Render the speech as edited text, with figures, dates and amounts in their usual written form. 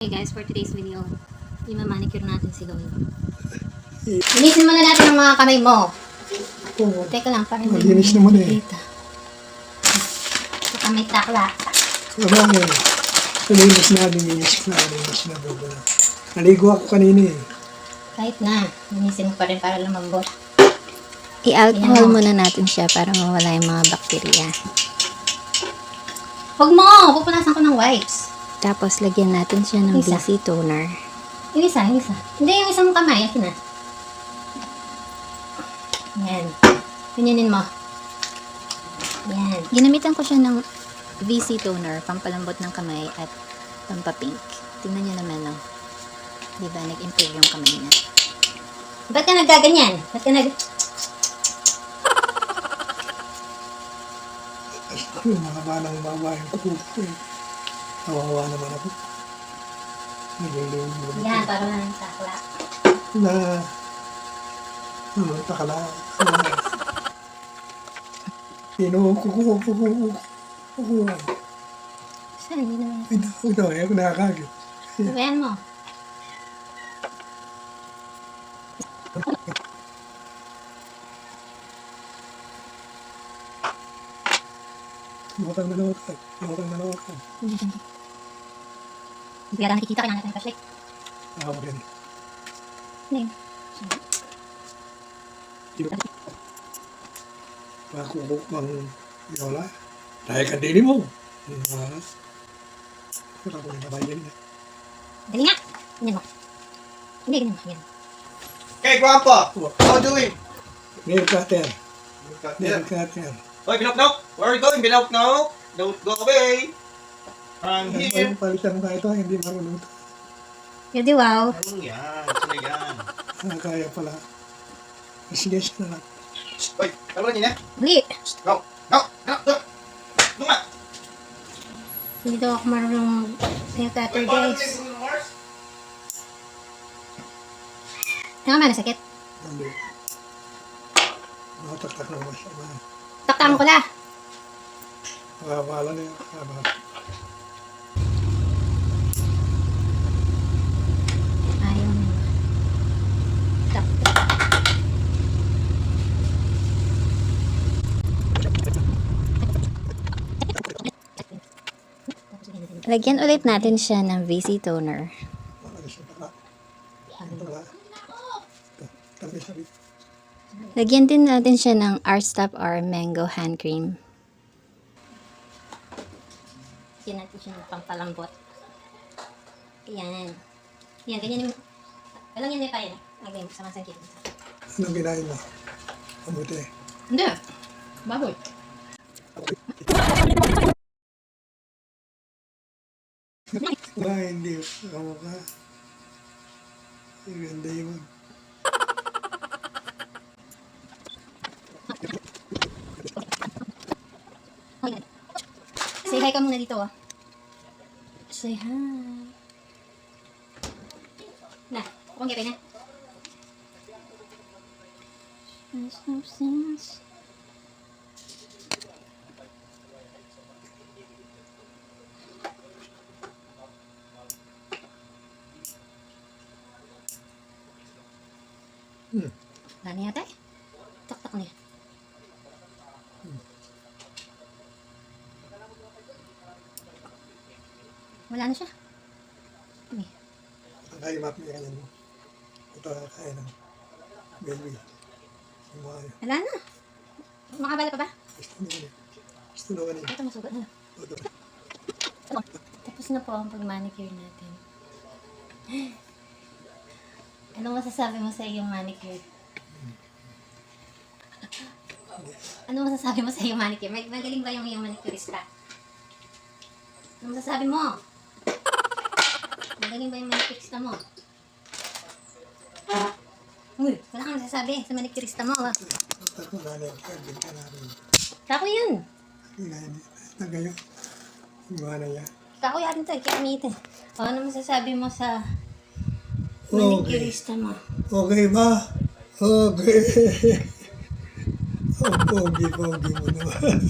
Hey guys, for today's video, i-manicure natin si Lola. Linisin muna natin ang mga kamay mo. Oo. Teka lang, parang Malinis naman eh. Baka may takla. Wala nga eh. Nalinis na, nalinis na. Naligo ako kanina eh. Kahit na, linisin mo pa rin para lumambot. I-alcohol muna natin siya para mawala yung mga bakterya. Huwag mo! Pupunasan ko ng wipes. Tapos, lagyan natin siya ng Isa. BC toner. Yung isa. Hindi, yung isang kamay. Akin na. Yan. Ganyanin mo. Yan. Ginamitan ko siya ng VC toner, pampalambot ng kamay at pampapink. Tingnan niyo naman, no? Diba, nag-improve yung kamay niya. Ba't ka naggaganyan? Ba't ka Yung mga manang babaeng kuko eh. Nawawa naman ako. Naliliw. Yan, parang ng takla. Takala. Kuko. Saan? Hindi naman. Ito, ako nakakagit. Sabayan mo. Lawakang na. Hindi ka nakikita, kailangan natin ng flashlight. Ako rin. Hindi. Pakuko ang yola. Dahil ka din mo. Wala ko yung nabayan na. Dali nga. Ganyan mo. Hindi, ganyan mo. Yan. Hey, Grandpa! How you doing? Nail cutter. Yeah. Nail cutter. Hoy, Binoknok! Where are you going, Binoknok? Don't go away! I'm here! Ang palitan mo ito, hindi marunong ito. Yodi, wow. Ano yan? Sino yan? Kaya pala. Sige, siya na lang. Hoy, karoon niya na? Dali. No! No! No! No! No! No! Hindi daw ako marunong nail cutter, Hoy, paano guys. tayo Bruno Mars? Tama na, sakit. Hindi. Nakataktak na mo siya. Taktaan ko la. Makabala na yun. Ayaw na. Tak. Lagyan ulit natin siya ng VC toner. Malagay siya taka. Taka. Taka siya rin. Lagyan din natin siya ng R-Stop R Mango Hand Cream. Yan natin siya ng pampalambot. Yan. Yan, ganyan yung... Walang yan na tayo. Lagay mo, sama-sangkit. Anong ginahin mo? Mabuti. Hindi. Baboy. Hindi. Ako ka. Ganda yun. Say hi ka muna dito, ah. Say hi. Na, kung gawin na. Wala na yata eh. Tak-tak na yan. Wala na siya. Uy. Kaya mapili ka niyan mo. Ito kaya ng baby. Wala na. Makabala pa ba? Gusto na kanina. Ito, masugat na. Tapos na po ang pag-manicure natin. Anong masasabi mo sa iyong manicure? Anong masasabi mo sa iyong manicure? Magaling ba yung iyong manicurista? Anong masasabi mo? Magaling ba yung manicurista mo? Uy, wala kang masasabi sa manicurista mo. Ako na lang. Kaya ka namin. Kako yun. Nagayon. Iwana niya. Kako yan ito. Kaya kami ito. O, ano masasabi mo sa manicurista mo? Okay ba? Okay. Ang pogi mo naman.